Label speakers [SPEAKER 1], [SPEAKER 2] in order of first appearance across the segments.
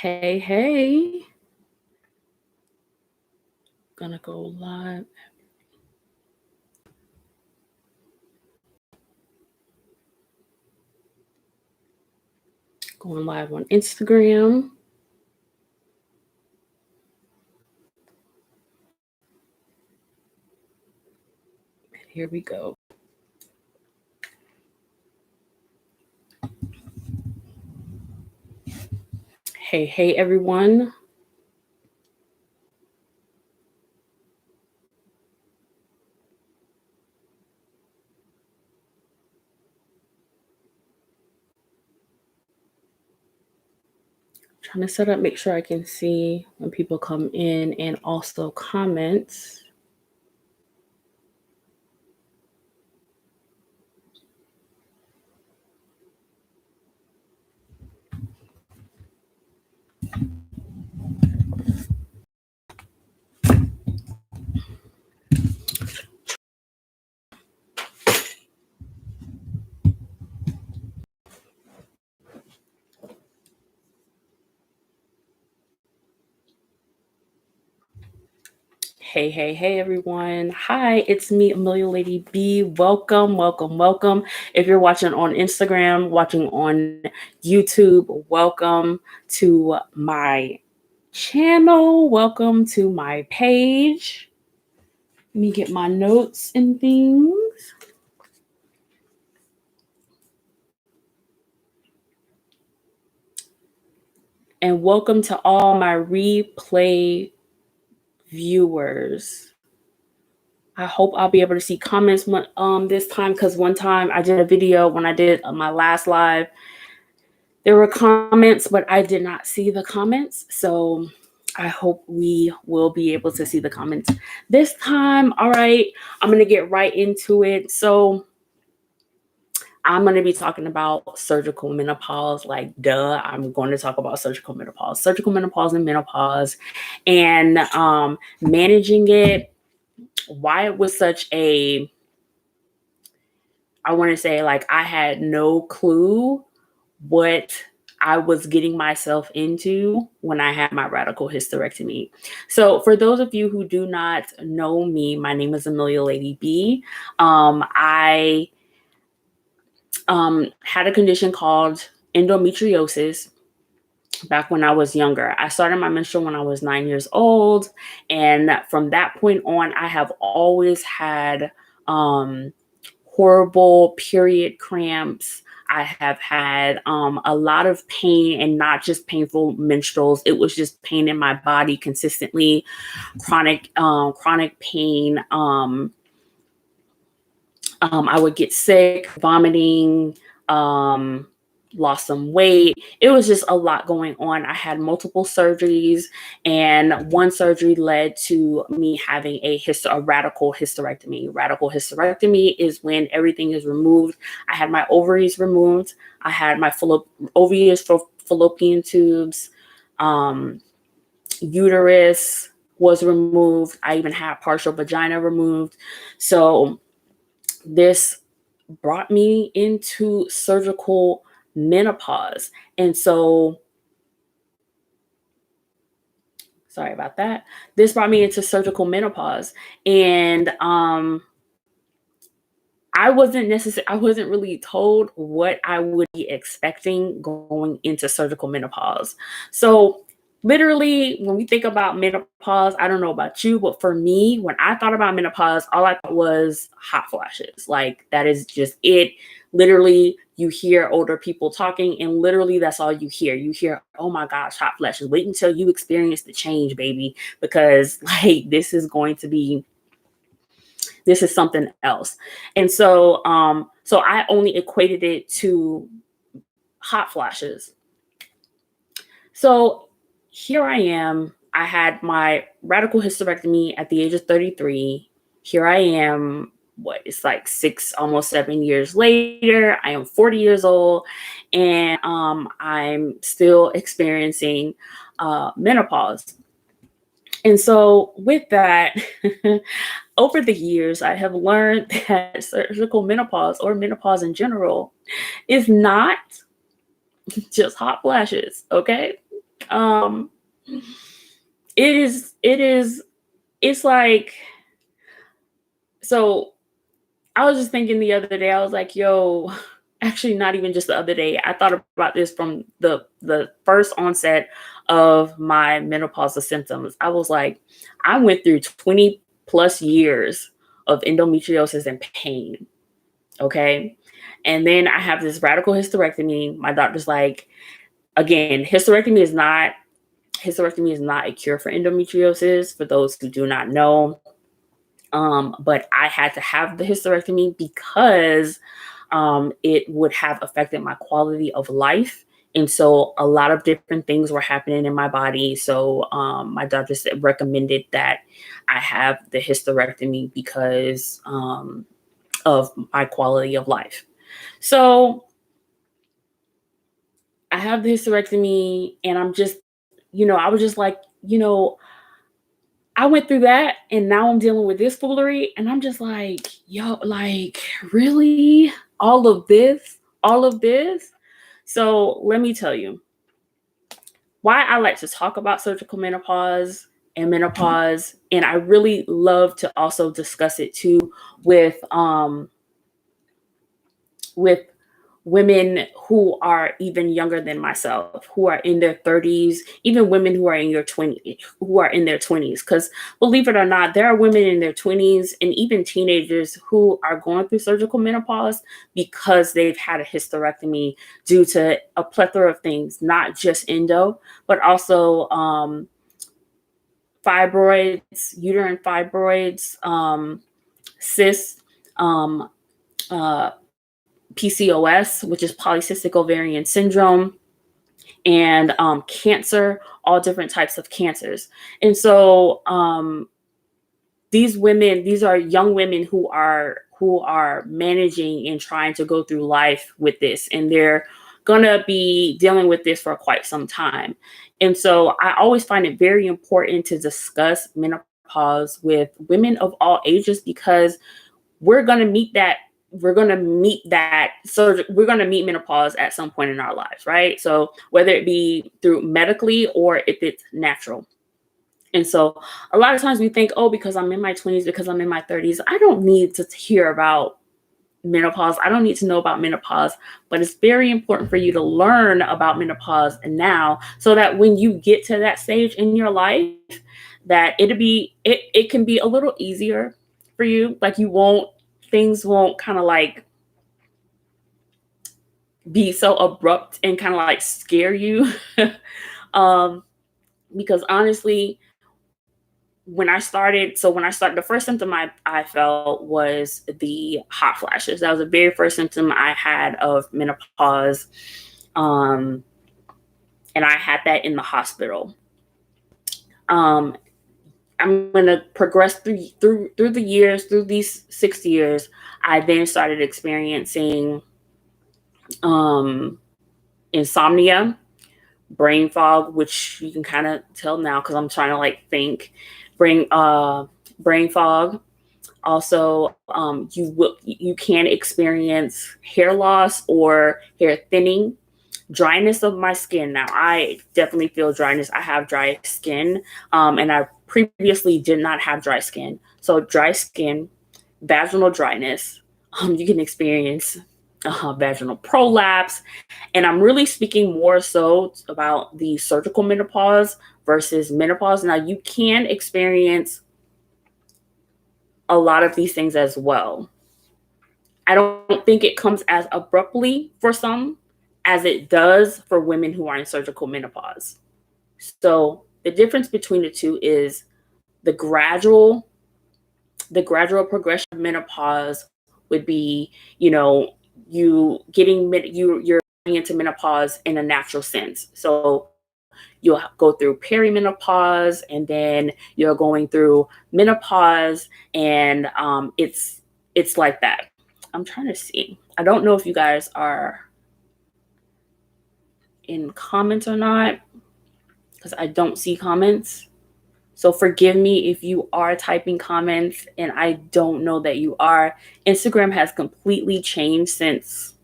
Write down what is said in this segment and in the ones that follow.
[SPEAKER 1] Hey, hey. Gonna go live. Going live on Instagram. Here we go. Hey, hey, everyone. Trying to set up, make sure I can see when people come in and also comments. Hey, hey, hey, everyone. Hi, it's me, Amelia Lady B. Welcome, welcome, welcome. If you're watching on Instagram, watching on YouTube, welcome to my channel. Welcome to my page. Let me get my notes and things. And welcome to all my replay viewers. I hope I'll be able to see comments this time, because one time I did a video when I did my last live. There were comments, but I did not see the comments. So I hope we will be able to see the comments this time. All right, I'm going to get right into it. So I'm going to be talking about surgical menopause, like duh. I'm going to talk about surgical menopause and menopause, and managing it, why it was such a, I want to say, like, I had no clue what I was getting myself into when I had my radical hysterectomy. So for those of you who do not know me, my name is Amelia Lady B. I had a condition called endometriosis back when I was younger. I started my menstrual when I was 9 years old. And from that point on, I have always had horrible period cramps. I have had a lot of pain, and not just painful menstruals. It was just pain in my body consistently, chronic pain. I would get sick, vomiting, lost some weight. It was just a lot going on. I had multiple surgeries, and one surgery led to me having a radical hysterectomy. Radical hysterectomy is when everything is removed. I had my ovaries removed. I had my ovaries for fallopian tubes. Uterus was removed. I even had partial vagina removed. So this brought me into surgical menopause. And so, sorry about that. This brought me into surgical menopause. And I wasn't really told what I would be expecting going into surgical menopause. So literally, when we think about menopause, I don't know about you, but for me, when I thought about menopause, all I thought was hot flashes. Like, that is just it. Literally, you hear older people talking, and literally that's all you hear. You hear, oh my gosh, hot flashes. Wait until you experience the change, baby, because like this is something else. And so so I only equated it to hot flashes. So here I am. I had my radical hysterectomy at the age of 33. Here I am, it's like almost 7 years later. I am 40 years old, and I'm still experiencing menopause. And so with that, over the years, I have learned that surgical menopause, or menopause in general, is not just hot flashes, okay? Um, it's like, so I was just thinking the other day, I was like, yo, actually not even just the other day. I thought about this from the first onset of my menopausal symptoms. I was like, I went through 20 plus years of endometriosis and pain. Okay. And then I have this radical hysterectomy. My doctor's like, again, hysterectomy is not a cure for endometriosis, for those who do not know. But I had to have the hysterectomy because it would have affected my quality of life. And so a lot of different things were happening in my body. So my doctor recommended that I have the hysterectomy because of my quality of life. So I have the hysterectomy, and I'm just, I was just like, I went through that, and now I'm dealing with this foolery, and I'm just like, yo, like, really? All of this? All of this? So let me tell you why I like to talk about surgical menopause and menopause, and I really love to also discuss it too with women who are even younger than myself, who are in their 30s, even women who are in their 20s. Because believe it or not, there are women in their 20s and even teenagers who are going through surgical menopause because they've had a hysterectomy due to a plethora of things, not just endo, but also fibroids, uterine fibroids, cysts, um, uh, PCOS, which is polycystic ovarian syndrome, and cancer, all different types of cancers. And so these are young women who are managing and trying to go through life with this, and they're gonna be dealing with this for quite some time. And so I always find it very important to discuss menopause with women of all ages, because we're going to meet that we're going to meet menopause at some point in our lives, right? So whether it be through medically or if it's natural. And so a lot of times we think, oh, because I'm in my 20s, because I'm in my 30s, I don't need to hear about menopause. I don't need to know about menopause. But it's very important for you to learn about menopause now, so that when you get to that stage in your life, that it can be a little easier for you. Like, things won't kind of like be so abrupt and kind of like scare you. um because honestly, the first symptom I felt was the hot flashes. That was the very first symptom I had of menopause. um and I had that in the hospital. um I'm gonna progress through the years, through these 6 years. I then started experiencing um insomnia, brain fog, which you can kind of tell now because I'm trying to like think. Brain fog. Also, you can experience hair loss or hair thinning, dryness of my skin. Now, I definitely feel dryness. I have dry skin, and I previously did not have dry skin. So dry skin, vaginal dryness. You can experience vaginal prolapse. And I'm really speaking more so about the surgical menopause versus menopause. Now, you can experience a lot of these things as well. I don't think it comes as abruptly for some as it does for women who are in surgical menopause. So the difference between the two is the gradual progression of menopause would be, you're going into menopause in a natural sense. So you'll go through perimenopause, and then you're going through menopause, and it's like that. I'm trying to see. I don't know if you guys are in comments or not, because I don't see comments. So forgive me if you are typing comments and I don't know that you are. Instagram has completely changed since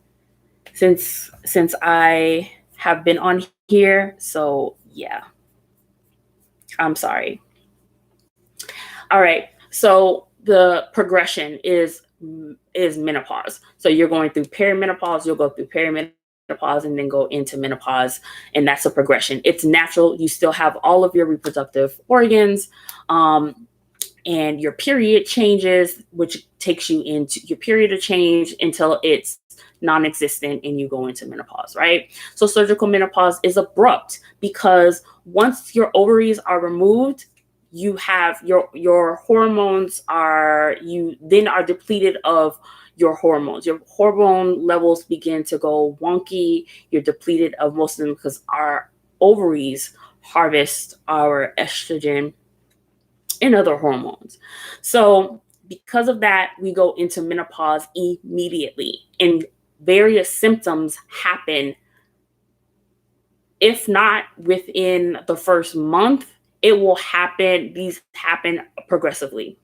[SPEAKER 1] I have been on here. So yeah, I'm sorry. All right. So the progression is menopause. So you're going through perimenopause, you'll go through perimenopause and then go into menopause, and that's a progression. It's natural. You still have all of your reproductive organs, and your period changes, which takes you into your period of change until it's non-existent and you go into menopause, right? So surgical menopause is abrupt because once your ovaries are removed, you have your hormones are you then are depleted of your hormones. Your hormone levels begin to go wonky. You're depleted of most of them because our ovaries harvest our estrogen and other hormones. So because of that, we go into menopause immediately, and various symptoms happen. If not within the first month, it will happen. These happen progressively.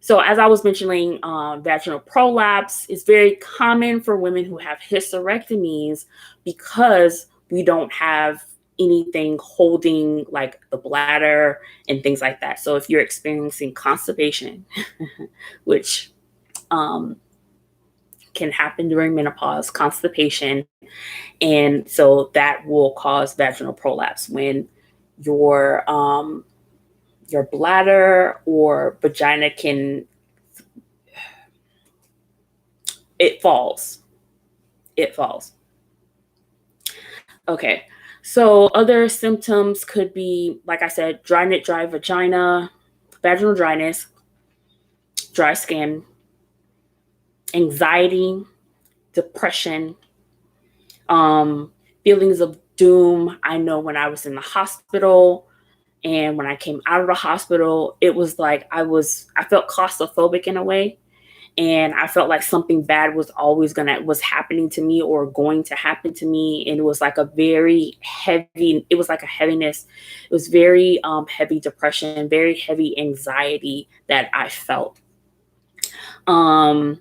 [SPEAKER 1] So as I was mentioning, vaginal prolapse is very common for women who have hysterectomies because we don't have anything holding like the bladder and things like that. So if you're experiencing constipation, which can happen during menopause, constipation, and so that will cause vaginal prolapse when your bladder or vagina it falls. It falls. Okay. So other symptoms could be, like I said, dry vagina, vaginal dryness, dry skin, anxiety, depression, feelings of doom. I know when I was in the hospital and when I came out of the hospital, it was like I felt claustrophobic in a way. And I felt like something bad was happening to me or going to happen to me. And it was like it was like a heaviness. It was very heavy depression, very heavy anxiety that I felt. There's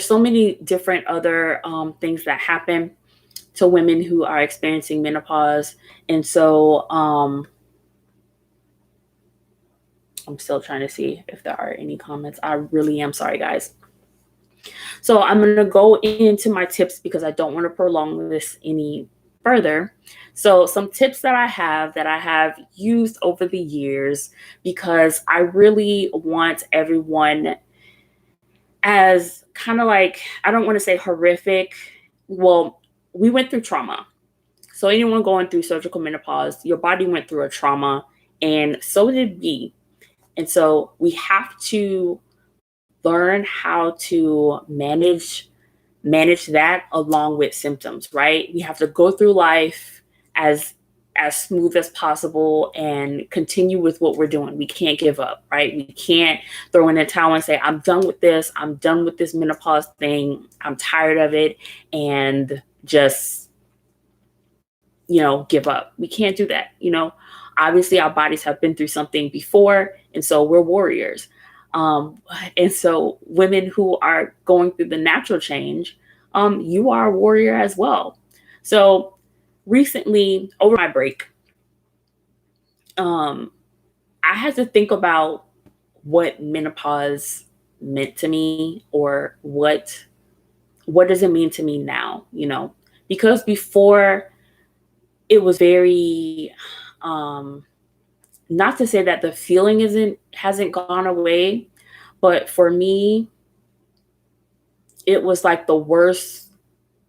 [SPEAKER 1] so many different other things that happen to women who are experiencing menopause. And so I'm still trying to see if there are any comments. I really am sorry, guys. So I'm going to go into my tips because I don't want to prolong this any further. So some tips that I have used over the years because I really want everyone, as kind of like, I don't want to say horrific. Well, we went through trauma. So anyone going through surgical menopause, your body went through a trauma and so did we. And so we have to learn how to manage that along with symptoms, right? We have to go through life as smooth as possible and continue with what we're doing. We can't give up, right? We can't throw in a towel and say, I'm done with this. I'm done with this menopause thing. I'm tired of it. And just, give up. We can't do that. Obviously our bodies have been through something before. And so we're warriors. And so women who are going through the natural change, you are a warrior as well. So recently over my break, I had to think about what menopause meant to me, or what does it mean to me now, because before it was very, not to say that the feeling hasn't gone away, but for me, it was like the worst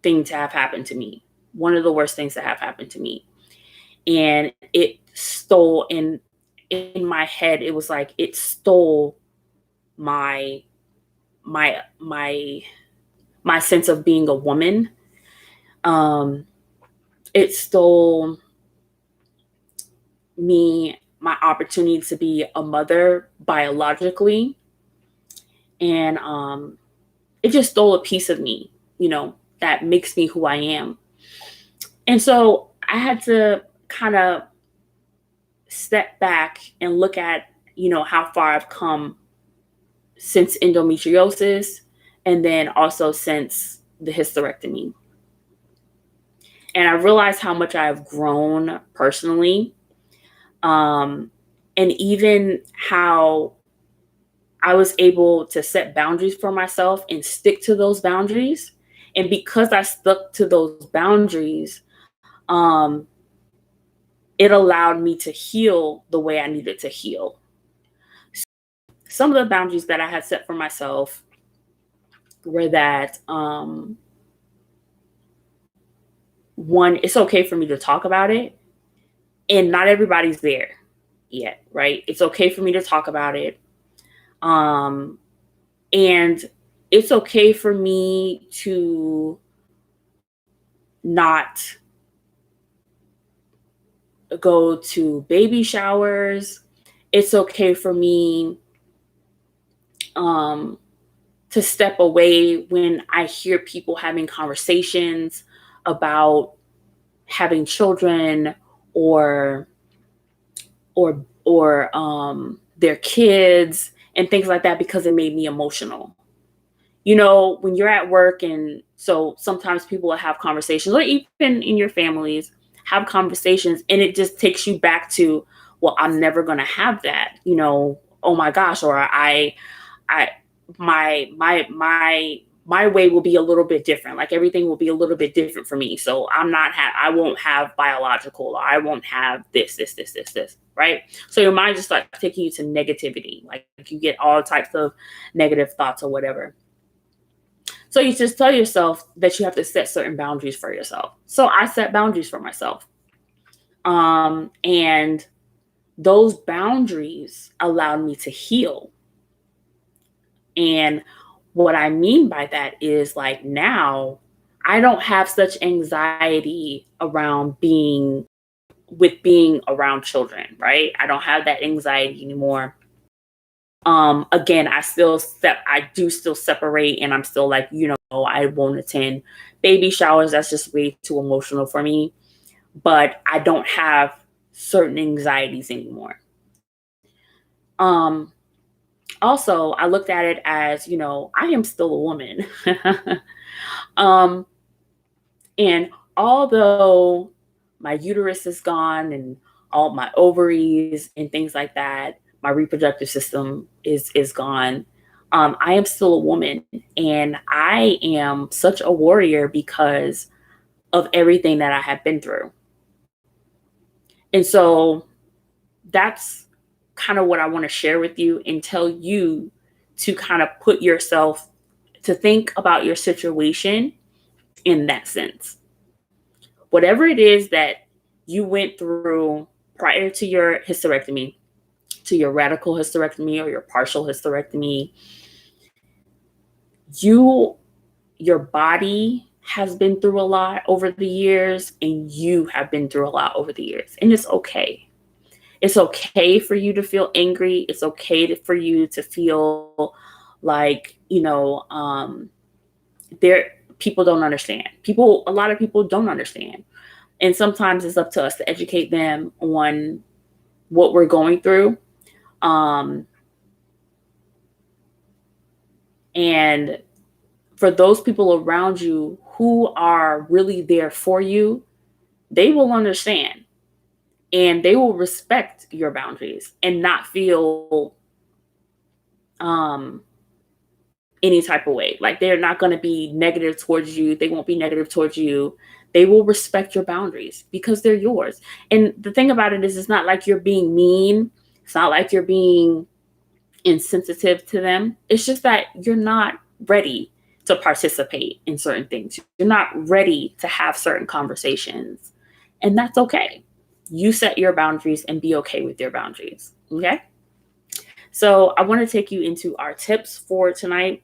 [SPEAKER 1] thing to have happened to me. One of the worst things that have happened to me. And it stole in my head, it was like it stole my sense of being a woman. It stole my opportunity to be a mother biologically. And it just stole a piece of me, that makes me who I am. And so I had to kind of step back and look at, how far I've come since endometriosis, and then also since the hysterectomy. And I realized how much I have grown personally. And even how I was able to set boundaries for myself and stick to those boundaries. And because I stuck to those boundaries, um, it allowed me to heal the way I needed to heal. Some of the boundaries that I had set for myself were that one, it's okay for me to talk about it, and not everybody's there yet, right? It's okay for me to talk about it. And it's okay for me to not go to baby showers. It's okay for me um, to step away when I hear people having conversations about having children or their kids and things like that, because it made me emotional. You know, when you're at work, and so sometimes people will have conversations, or even in your families, have conversations, and it just takes you back to, well, I'm never going to have that, you know, oh my gosh, or I, my way will be a little bit different. Like everything will be a little bit different for me. So I won't have biological, or I won't have this, right? So your mind just starts taking you to negativity. Like you get all types of negative thoughts or whatever. So you just tell yourself that you have to set certain boundaries for yourself. So I set boundaries for myself. And those boundaries allowed me to heal. And what I mean by that is, like, now I don't have such anxiety around being around children, right? I don't have that anxiety anymore. Again, I do still separate, and I'm still like, you know, I won't attend baby showers. That's just way too emotional for me. But I don't have certain anxieties anymore. Also, I looked at it as, you know, I am still a woman. um, and although my uterus is gone and all my ovaries and things like that, my reproductive system is gone. I am still a woman, and I am such a warrior because of everything that I have been through. And so that's kind of what I want to share with you and tell you to kind of put yourself to think about your situation in that sense. Whatever it is that you went through prior to your hysterectomy, to your radical hysterectomy or your partial hysterectomy, your body has been through a lot over the years, and you have been through a lot over the years, and it's okay. It's okay for you to feel angry. It's okay for you to feel like, you know, people don't understand. A lot of people don't understand. And sometimes it's up to us to educate them on what we're going through. And for those people around you who are really there for you, they will understand, and they will respect your boundaries and not feel any type of way. Like, they're not going to be negative towards you. They won't be negative towards you. They will respect your boundaries because they're yours. And the thing about it is, it's not like you're being mean. It's not like you're being insensitive to them. It's just that you're not ready to participate in certain things. You're not ready to have certain conversations. And that's okay. You set your boundaries and be okay with your boundaries. Okay? So I want to take you into our tips for tonight.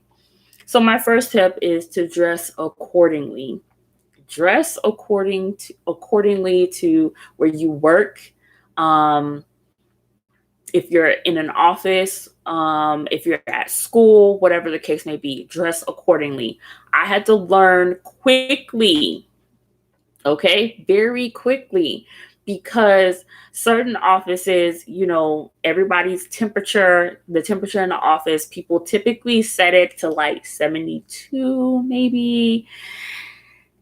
[SPEAKER 1] So my first tip is to dress accordingly. Dress accordingly to where you work. If you're in an office, if you're at school, whatever the case may be, dress accordingly. I had to learn quickly, okay, very quickly, because certain offices, you know, everybody's temperature, the temperature in the office, people typically set it to like 72 maybe.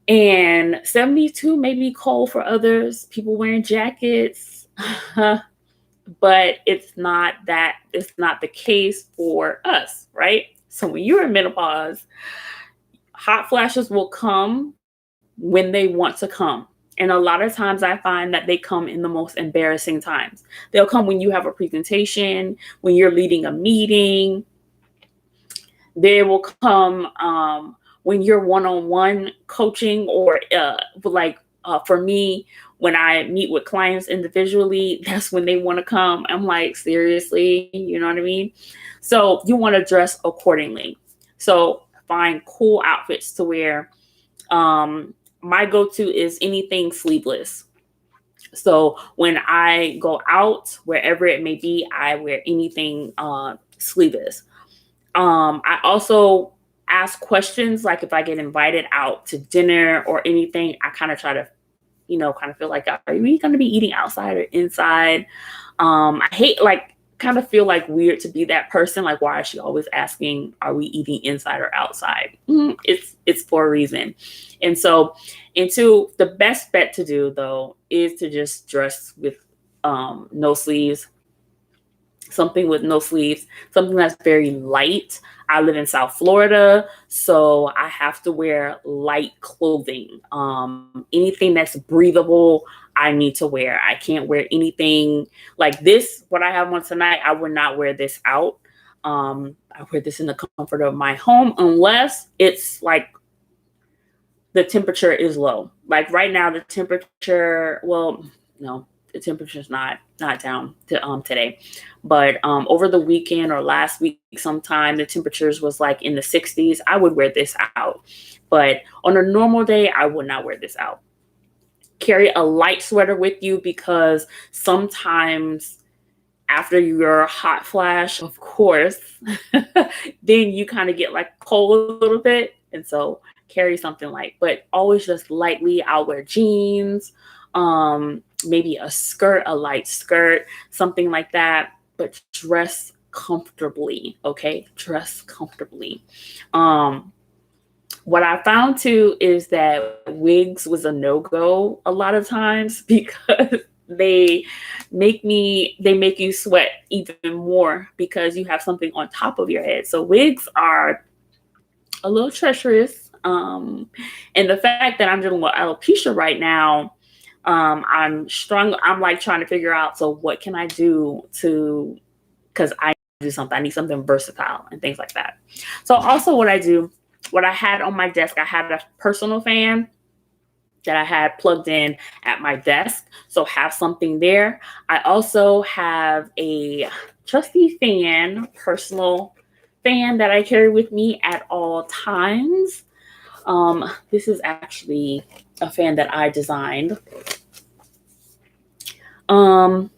[SPEAKER 1] And 72 may be cold for others, people wearing jackets, but it's not the case for us, right? So when you're in menopause, hot flashes will come when they want to come. And a lot of times I find that they come in the most embarrassing times. They'll come when you have a presentation, when you're leading a meeting. They will come when you're one-on-one coaching, or for me, when I meet with clients individually, that's when they want to come. I'm like, seriously, you know what I mean? So you want to dress accordingly. So find cool outfits to wear. My go-to is anything sleeveless. So when I go out, wherever it may be, I wear anything sleeveless. I also ask questions, like if I get invited out to dinner or anything, I kind of try to, kind of feel like, are we going to be eating outside or inside? I hate, kind of feel like weird to be that person. Like, why is she always asking, are we eating inside or outside? It's for a reason. And so, the best bet to do though is to just dress with no sleeves, something with no sleeves, something that's very light. I live in South Florida, so I have to wear light clothing. Anything that's breathable, I need to wear. I can't wear anything like this. What I have on tonight, I would not wear this out. I wear this in the comfort of my home, unless it's like the temperature is low. Like right now, the temperature, well, no, the temperature's not down to today, but over the weekend or last week sometime, the temperatures was like in the 60s. I would wear this out, but on a normal day, I would not wear this out. Carry a light sweater with you, because sometimes after your hot flash, of course, then you kind of get like cold a little bit, and so carry something light, but always just lightly. I'll wear jeans, maybe a skirt, a light skirt, something like that, but dress comfortably, okay? Dress comfortably. What I found too is that wigs was a no-go a lot of times, because they make you sweat even more because you have something on top of your head. So wigs are a little treacherous. And the fact that I'm dealing with alopecia right now, I'm like trying to figure out, so what can I do because I do something. I need something versatile and things like that. So also what I had on my desk, I had a personal fan that I had plugged in at my desk. So have something there. I also have a trusty personal fan that I carry with me at all times. This is actually a fan that I designed. The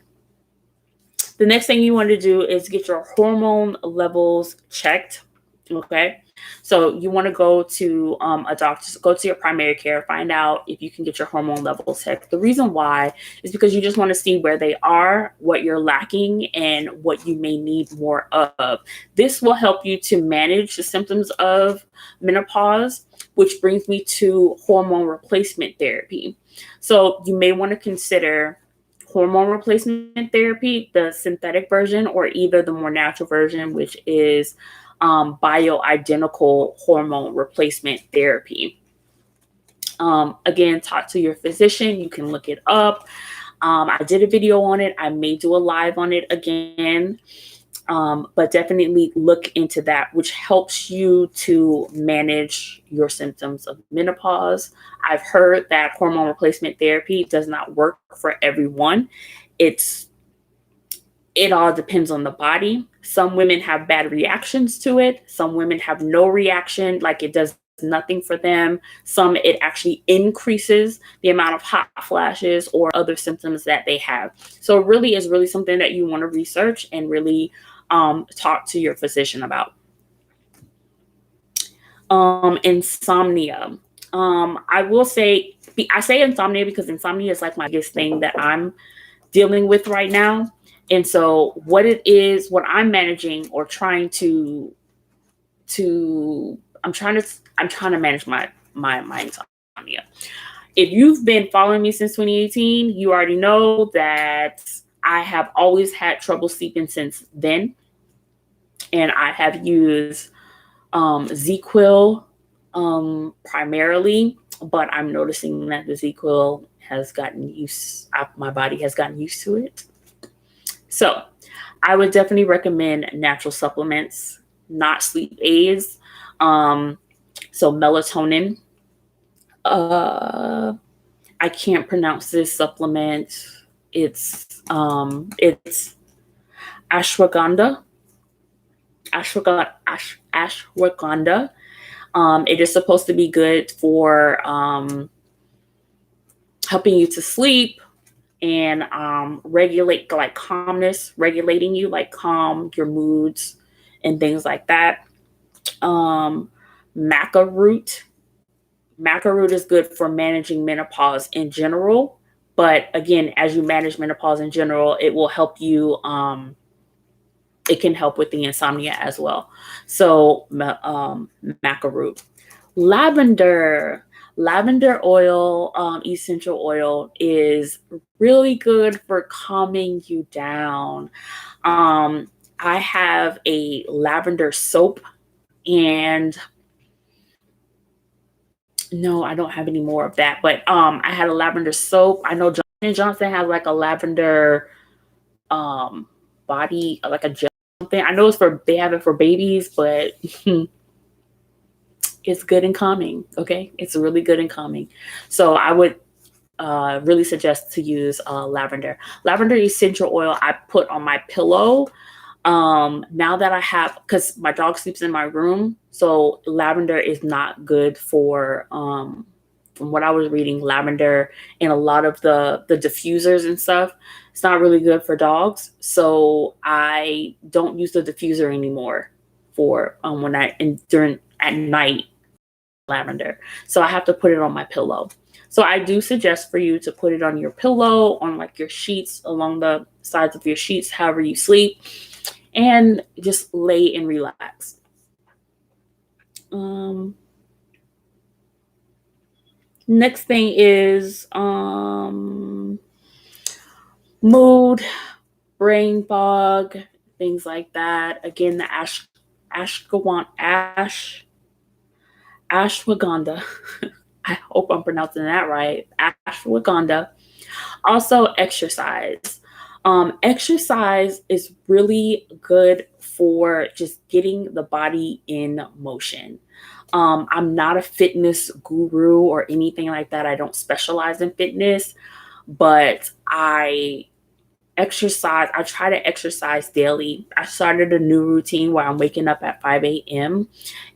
[SPEAKER 1] next thing you want to do is get your hormone levels checked. Okay. So you want to go to a doctor, go to your primary care, find out if you can get your hormone levels checked. The reason why is because you just want to see where they are, what you're lacking, and what you may need more of. This will help you to manage the symptoms of menopause, which brings me to hormone replacement therapy. So you may want to consider hormone replacement therapy, the synthetic version, or either the more natural version, which is bioidentical hormone replacement therapy. Again, talk to your physician. You can look it up. I did a video on it. I may do a live on it again. But definitely look into that, which helps you to manage your symptoms of menopause. I've heard that hormone replacement therapy does not work for everyone. It all depends on the body. Some women have bad reactions to it. Some women have no reaction, like it does nothing for them. Some, it actually increases the amount of hot flashes or other symptoms that they have. So it really is something that you want to research and really talk to your physician about. Insomnia. I will say, I say insomnia because insomnia is like my biggest thing that I'm dealing with right now. And so what I'm managing or trying to I'm trying to manage my insomnia. insomnia. If you've been following me since 2018, you already know that I have always had trouble sleeping since then. And I have used ZQuil primarily, but I'm noticing that the ZQuil has gotten my body has gotten used to it. So I would definitely recommend natural supplements, not sleep aids. So melatonin. I can't pronounce this supplement. It's ashwagandha. Ashwagandha. It is supposed to be good for helping you to sleep and regulate, like calmness, regulating you, like calm your moods and things like that. Maca root. Maca root is good for managing menopause in general. But again, as you manage menopause in general, it will help you. It can help with the insomnia as well. So maca root. Lavender oil, essential oil is really good for calming you down. I have a lavender soap, and no, I don't have any more of that, but I had a lavender soap. I know Johnson & Johnson has like a lavender body, like a gel something. I know they have it for babies, but it's good and calming. Okay, it's really good and calming. So I would really suggest to use lavender essential oil. I put on my pillow. Now that I have, because my dog sleeps in my room, so lavender is not good for from what I was reading, lavender and a lot of the diffusers and stuff, it's not really good for dogs. So I don't use the diffuser anymore for when at night, lavender. So I have to put it on my pillow. So I do suggest for you to put it on your pillow, on like your sheets, along the sides of your sheets, however you sleep, and just lay and relax. Next thing is mood, brain fog, things like that. Again, the ashwagandha. I hope I'm pronouncing that right. Ashwagandha. Also, exercise. Exercise is really good for just getting the body in motion. I'm not a fitness guru or anything like that. I don't specialize in fitness, but I exercise. I try to exercise daily. I started a new routine where I'm waking up at 5 a.m.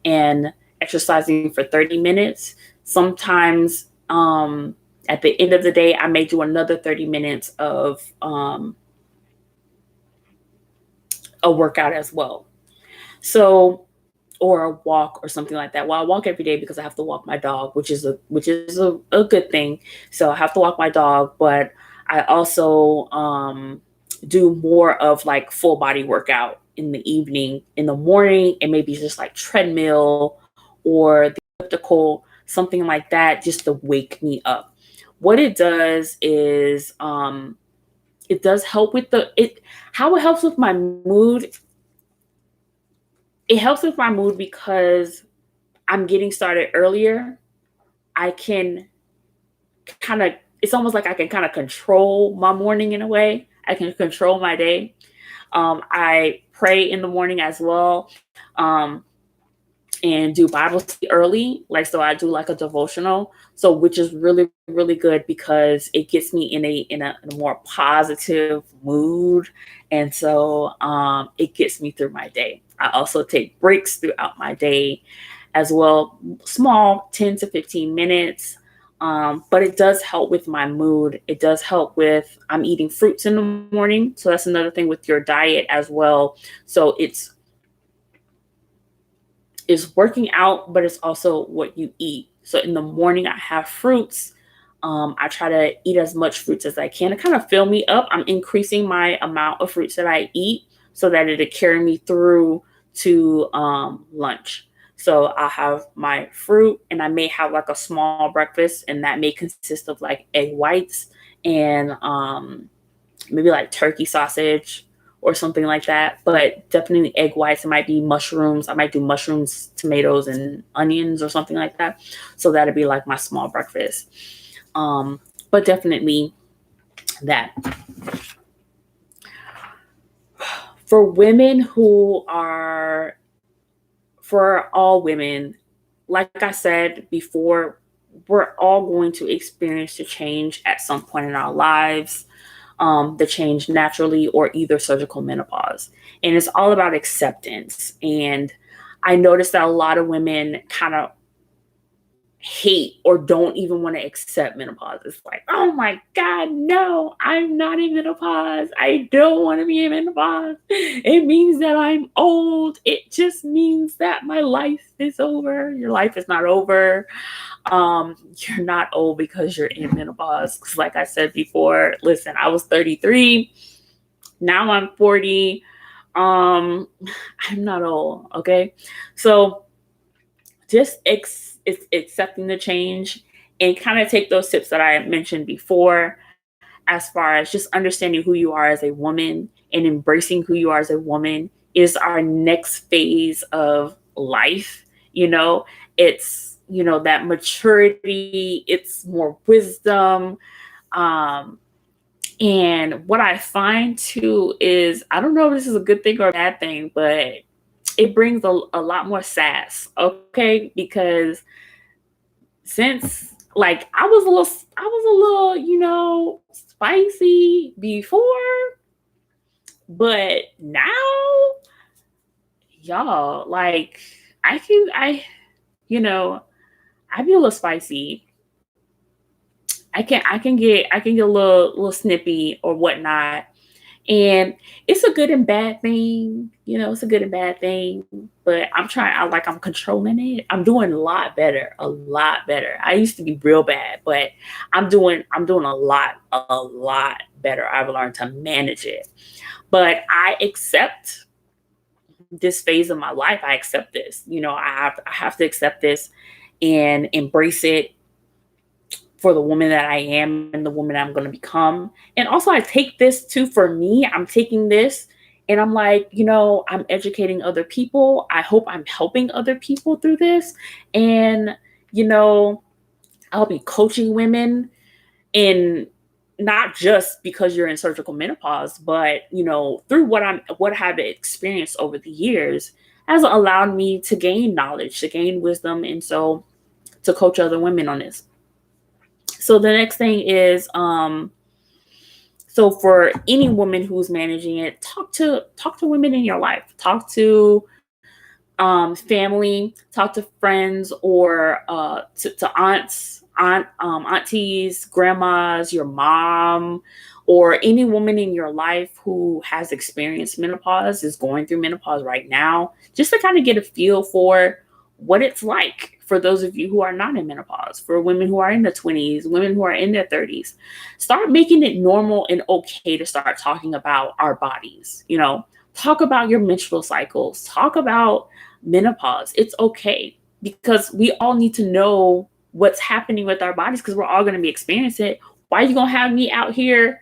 [SPEAKER 1] and exercising for 30 minutes. Sometimes at the end of the day, I may do another 30 minutes of a workout as well. So, or a walk or something like that. Well, I walk every day because I have to walk my dog, which is a good thing. So I have to walk my dog, but I also do more of like full body workout in the evening. In the morning, it may be just like treadmill or the elliptical, something like that, just to wake me up. What it does is it does help with how it helps with my mood. It helps with my mood because I'm getting started earlier. I can it's almost like I can kind of control my morning in a way. I can control my day. I pray in the morning as well. And do Bible study early. So I do like a devotional. So which is really, really good because it gets me in a more positive mood. And so it gets me through my day. I also take breaks throughout my day as well, small 10 to 15 minutes. But it does help with my mood. It does help with, I'm eating fruits in the morning. So that's another thing with your diet as well. So it's working out, but it's also what you eat. So in the morning, I have fruits. I try to eat as much fruits as I can to kind of fill me up. I'm increasing my amount of fruits that I eat so that it'll carry me through to lunch. So I'll have my fruit, and I may have like a small breakfast, and that may consist of like egg whites and maybe like turkey sausage or something like that. But definitely egg whites. It might be mushrooms. I might do mushrooms, tomatoes, and onions or something like that. So that'd be like my small breakfast. But definitely that. For women who are, for all women, like I said before, we're all going to experience the change at some point in our lives, the change naturally or either surgical menopause. And it's all about acceptance. And I noticed that a lot of women kind of hate or don't even want to accept menopause. It's like, oh my God, no, I'm not in menopause. I don't want to be in menopause. It means that I'm old. It just means that my life is over. Your life is not over. You're not old because you're in menopause. Because like I said before, listen, I was 33. Now I'm 40. I'm not old. Okay. So just it's accepting the change and kind of take those tips that I mentioned before, as far as just understanding who you are as a woman and embracing who you are as a woman is our next phase of life. It's, that maturity, it's more wisdom. And what I find too is, I don't know if this is a good thing or a bad thing, but it brings a lot more sass, okay? Because since like I was a little, spicy before, but now, y'all, like you know, I be a little spicy. I can get a little snippy or whatnot. And it's a good and bad thing. It's a good and bad thing. But I'm controlling it. I'm doing a lot better. A lot better. I used to be real bad, but I'm doing a lot better. I've learned to manage it. But I accept this phase of my life. I accept this. I have to accept this and embrace it for the woman that I am and the woman I'm going to become. And also, I take this too for me. I'm taking this and I'm like, I'm educating other people. I hope I'm helping other people through this. And, I'll be coaching women in, not just because you're in surgical menopause, but, through what I've experienced over the years has allowed me to gain knowledge, to gain wisdom. And so to coach other women on this. So the next thing is, so for any woman who's managing it, talk to women in your life, talk to family, talk to friends, or to aunties, grandmas, your mom, or any woman in your life who has experienced menopause, is going through menopause right now, just to kind of get a feel for what it's like for those of you who are not in menopause, for women who are in their 20s, women who are in their 30s. Start making it normal and okay to start talking about our bodies. Talk about your menstrual cycles, talk about menopause. It's okay, because we all need to know what's happening with our bodies, because we're all going to be experiencing it. Why are you going to have me out here,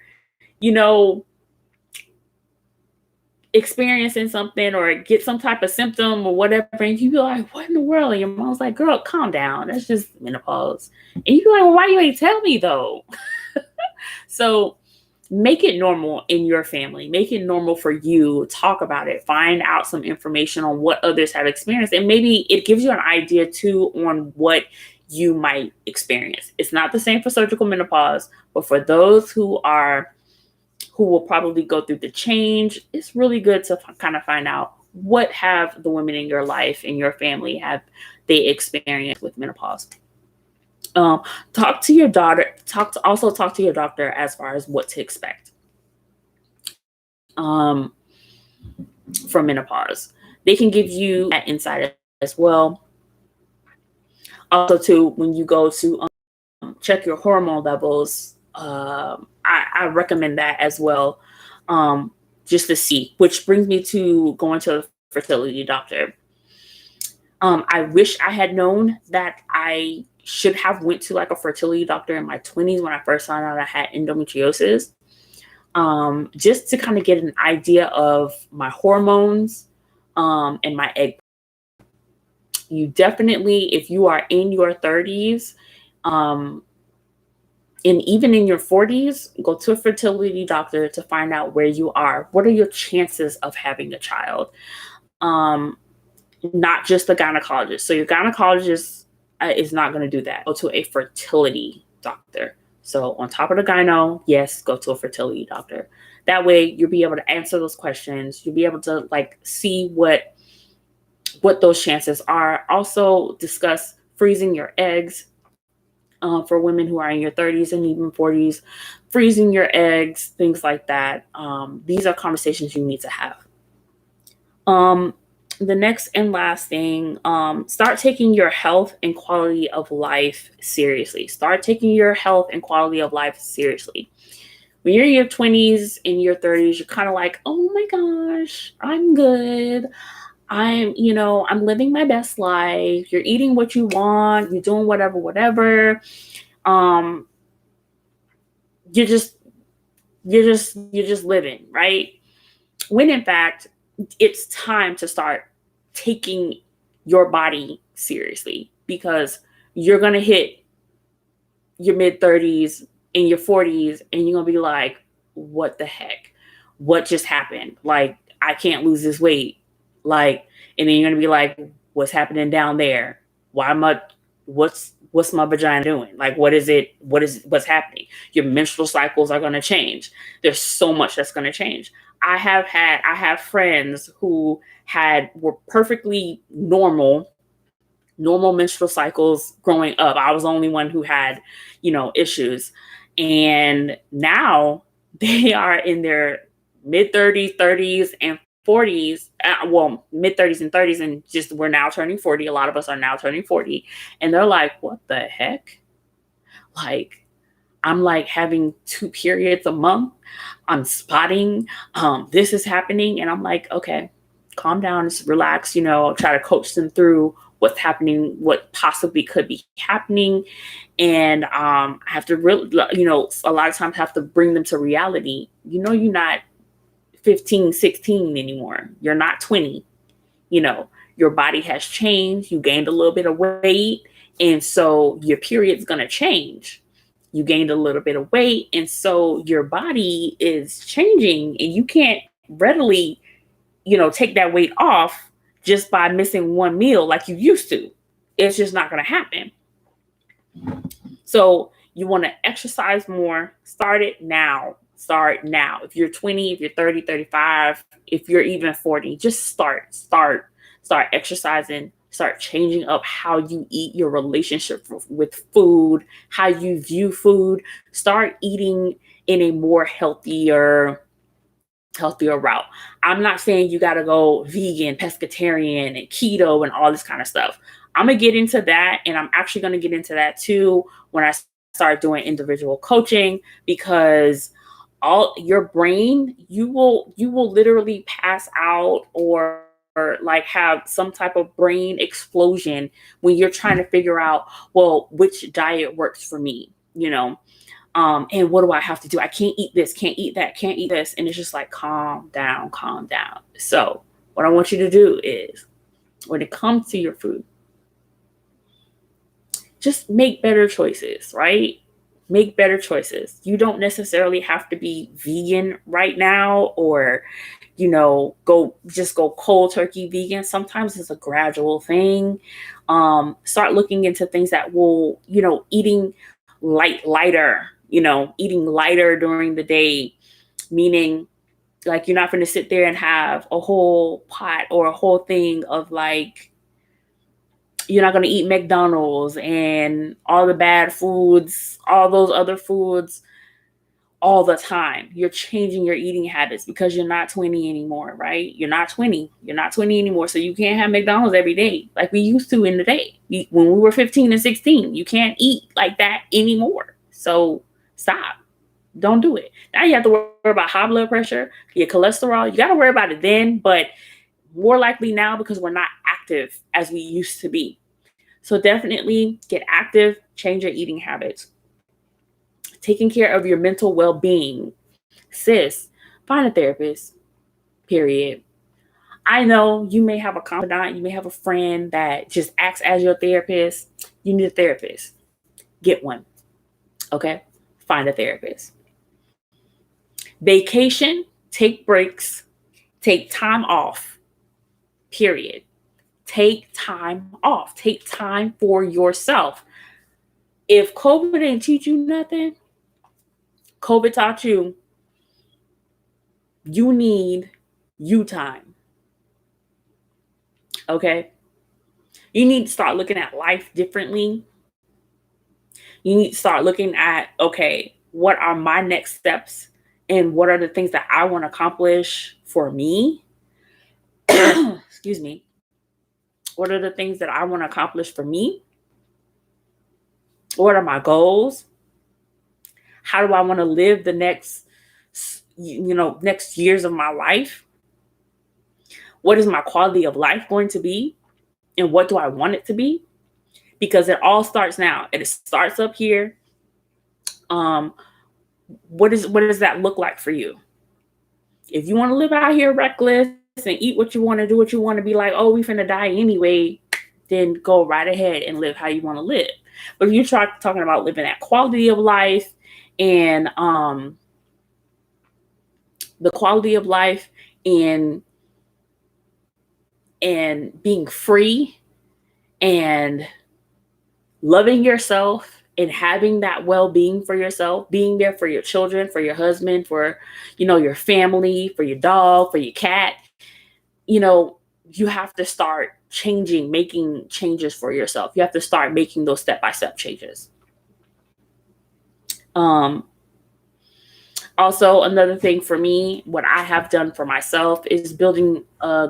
[SPEAKER 1] experiencing something or get some type of symptom or whatever, and you be like, what in the world? And your mom's like, girl, calm down. That's just menopause. And you be like, well, why you ain't tell me though? So make it normal in your family. Make it normal for you. Talk about it. Find out some information on what others have experienced. And maybe it gives you an idea too on what you might experience. It's not the same for surgical menopause, but for those who will probably go through the change, it's really good to kind of find out what have the women in your life, in your family, have they experienced with menopause. Talk to your daughter. Talk to your doctor as far as what to expect from menopause. They can give you that insight as well. Also, too, when you go to check your hormone levels, I recommend that as well, just to see. Which brings me to going to a fertility doctor. I wish I had known that I should have went to like a fertility doctor in my 20s when I first found out I had endometriosis, just to kind of get an idea of my hormones and my egg. You definitely, if you are in your 30s, and even in your 40s, go to a fertility doctor to find out where you are. What are your chances of having a child? Not just the gynecologist. So your gynecologist is not going to do that. Go to a fertility doctor. So on top of the gyno, yes, go to a fertility doctor. That way you'll be able to answer those questions. You'll be able to like see what those chances are. Also discuss freezing your eggs for women who are in your 30s and even 40s, freezing your eggs, things like that. These are conversations you need to have. The next and last thing, start taking your health and quality of life seriously. Start taking your health and quality of life seriously. When you're in your 20s and your 30s, you're kind of like, oh my gosh, I'm good. I'm living my best life. You're eating what you want. You're doing whatever. You're just living, right? When in fact, it's time to start taking your body seriously, because you're going to hit your mid 30s and your 40s and you're going to be like, what the heck? What just happened? Like, I can't lose this weight. Like, and then you're going to be like, what's happening down there? What's my vagina doing? Like, what's happening? Your menstrual cycles are going to change. There's so much that's going to change. I have friends who were perfectly normal menstrual cycles growing up. I was the only one who had, issues. And now they are in their mid 30s and 40s, mid 30s and 30s, and just we're now turning 40. A lot of us are now turning 40. And they're like, what the heck? Like, I'm like having 2 periods a month. I'm spotting. This is happening. And I'm like, okay, calm down, just relax, try to coach them through what's happening, what possibly could be happening. And I have to really, a lot of times have to bring them to reality. You're not 15, 16 anymore. You're not 20. Your body has changed. You gained a little bit of weight. And so your period's going to change. You gained a little bit of weight. And so your body is changing, and you can't readily, take that weight off just by missing one meal like you used to. It's just not going to happen. So you want to exercise more. Start it now. Start now. If you're 20, if you're 30, 35, if you're even 40, just start exercising. Start changing up how you eat, your relationship with food, how you view food. Start eating in a more healthier route. I'm not saying you got to go vegan, pescatarian, and keto and all this kind of stuff. I'm going to get into that, and I'm actually going to get into that too when I start doing individual coaching, because all your brain, you will literally pass out or like have some type of brain explosion when you're trying to figure out, well, which diet works for me, and what do I have to do? I can't eat this, can't eat that, can't eat this. And it's just like, calm down. So what I want you to do is, when it comes to your food, just make better choices, right? Make better choices. You don't necessarily have to be vegan right now, or, go cold turkey vegan. Sometimes it's a gradual thing. Start looking into things that will, eating lighter, eating lighter during the day, meaning like you're not going to sit there and have a whole pot or a whole thing of like, you're not going to eat McDonald's and all the bad foods, all those other foods all the time. You're changing your eating habits because you're not 20 anymore, right? You're not 20 anymore. So you can't have McDonald's every day like we used to in the day. When we were 15 and 16, you can't eat like that anymore. So stop. Don't do it. Now you have to worry about high blood pressure, your cholesterol. You got to worry about it then, but more likely now because we're not active as we used to be. So definitely get active, change your eating habits. Taking care of your mental well-being. Sis, find a therapist, period. I know you may have a confidant, you may have a friend that just acts as your therapist. You need a therapist. Get one. Okay? Find a therapist. Vacation, take breaks, take time off, period. Take time off. Take time for yourself. If COVID didn't teach you nothing, COVID taught you need you time. Okay? You need to start looking at life differently. You need to start looking at, okay, what are my next steps and what are the things that I want to accomplish for me? Excuse me. What are the things that I want to accomplish for me? What are my goals? How do I want to live the next years of my life? What is my quality of life going to be? And what do I want it to be? Because it all starts now. It starts up here. What does that look like for you? If you want to live out here reckless and eat what you want to, do what you want to, be like, oh, we finna die anyway, then go right ahead and live how you want to live. But if you're talking about living that quality of life and the quality of life and being free and loving yourself and having that well-being for yourself, being there for your children, for your husband, for, your family, for your dog, for your cat, you have to start making changes for yourself. You have to start making those step-by-step changes. Also, another thing for me, what I have done for myself is building a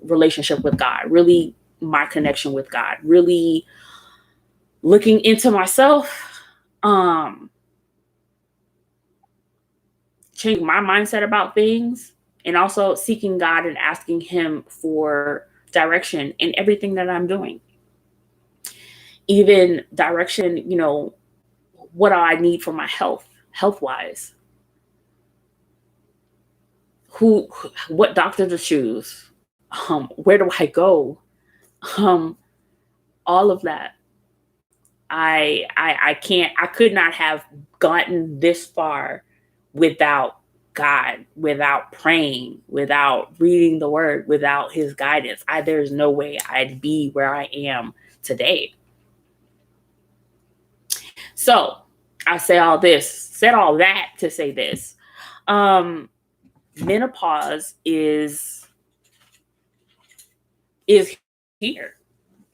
[SPEAKER 1] relationship with God, really my connection with God, really looking into myself, changing my mindset about things, and also seeking God and asking Him for direction in everything that I'm doing. Even direction, what do I need for my health-wise? What doctor to choose? Where do I go? All of that. I could not have gotten this far without God, without praying, without reading the word, without His guidance. There's no way I'd be where I am today. So I said all that to say this. Menopause is here,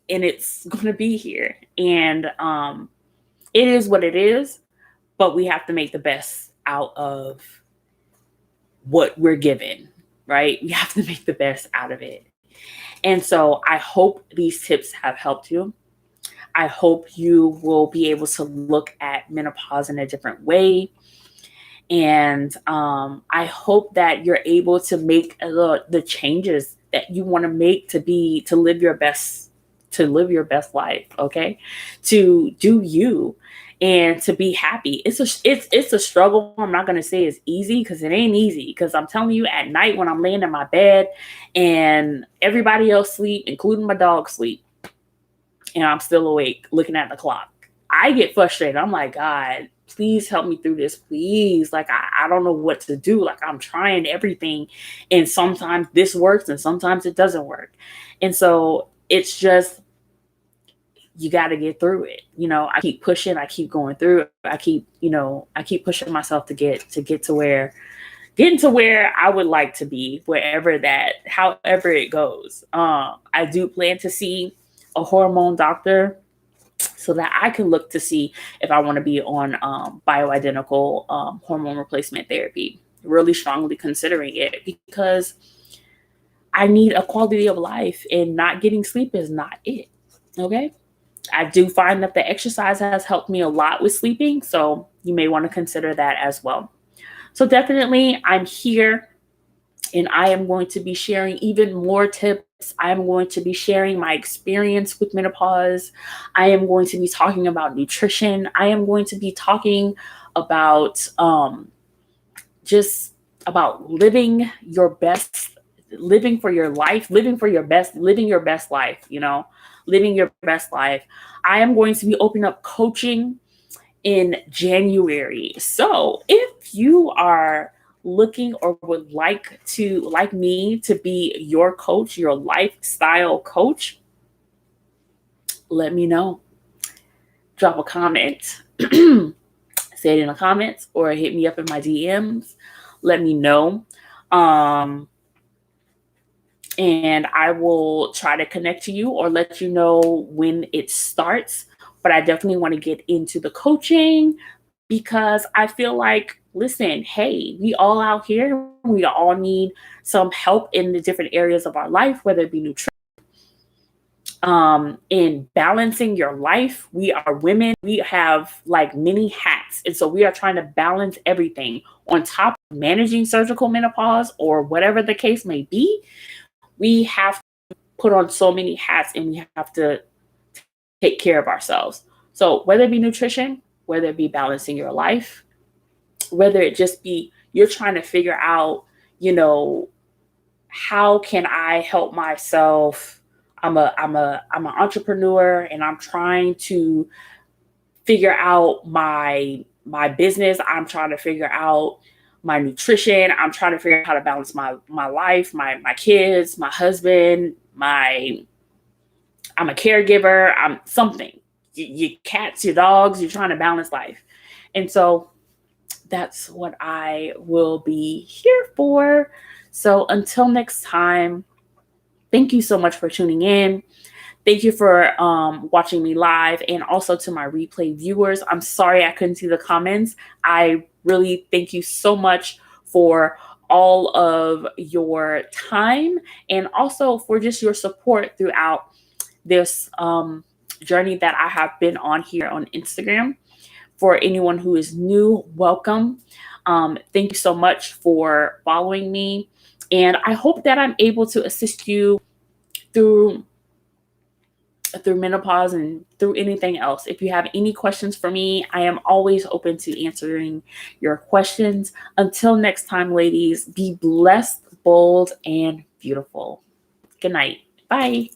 [SPEAKER 1] and it's going to be here, and it is what it is, but we have to make the best out of what we're given, right? We have to make the best out of it. And so I hope these tips have helped you. I hope you will be able to look at menopause in a different way. And I hope that you're able to make the changes that you want to make to live your best life, okay? To do you and to be happy. It's a struggle. I'm not going to say it's easy, because it ain't easy, because I'm telling you, at night when I'm laying in my bed and everybody else sleep, including my dog sleep, and I'm still awake looking at the clock, I get frustrated. I'm like, God, please help me through this, please. Like, I don't know what to do. Like, I'm trying everything, and sometimes this works and sometimes it doesn't work. And so it's just, you got to get through it. I keep pushing, I keep going through it. I keep pushing myself to get to where I would like to be, however it goes. I do plan to see a hormone doctor so that I can look to see if I want to be on bioidentical hormone replacement therapy. Really strongly considering it, because I need a quality of life, and not getting sleep is not it. Okay. I do find that the exercise has helped me a lot with sleeping, so you may want to consider that as well. So definitely, I'm here And I am going to be sharing even more tips. I am going to be sharing my experience with menopause. I am going to be talking about nutrition. I am going to be talking about just about living your best, living for your life, living for your best, living your best life, living your best life. I am going to be opening up coaching in January. So if you are looking or would like me to be your coach, your lifestyle coach, let me know. Drop a comment. Say it in the comments or hit me up in my DMs. Let me know. And I will try to connect to you or let you know when it starts. But I definitely want to get into the coaching because I feel like, listen, hey, we all out here, we all need some help in the different areas of our life, whether it be nutrition, in balancing your life. We are women, we have like many hats. And so we are trying to balance everything on top of managing surgical menopause or whatever the case may be. We have to put on so many hats and we have to take care of ourselves. So whether it be nutrition, whether it be balancing your life, whether it just be you're trying to figure out, how can I help myself? I'm an entrepreneur and I'm trying to figure out my business. I'm trying to figure out my nutrition. I'm trying to figure out how to balance my life, my kids, my husband, I'm a caregiver. I'm something. Your cats, your dogs, you're trying to balance life. And so that's what I will be here for. So until next time, thank you so much for tuning in. Thank you for watching me live, and also to my replay viewers. I'm sorry I couldn't see the comments. I really thank you so much for all of your time and also for just your support throughout this journey that I have been on here on Instagram. For anyone who is new, welcome. Thank you so much for following me. And I hope that I'm able to assist you through menopause and through anything else. If you have any questions for me, I am always open to answering your questions. Until next time, ladies, be blessed, bold, and beautiful. Good night. Bye.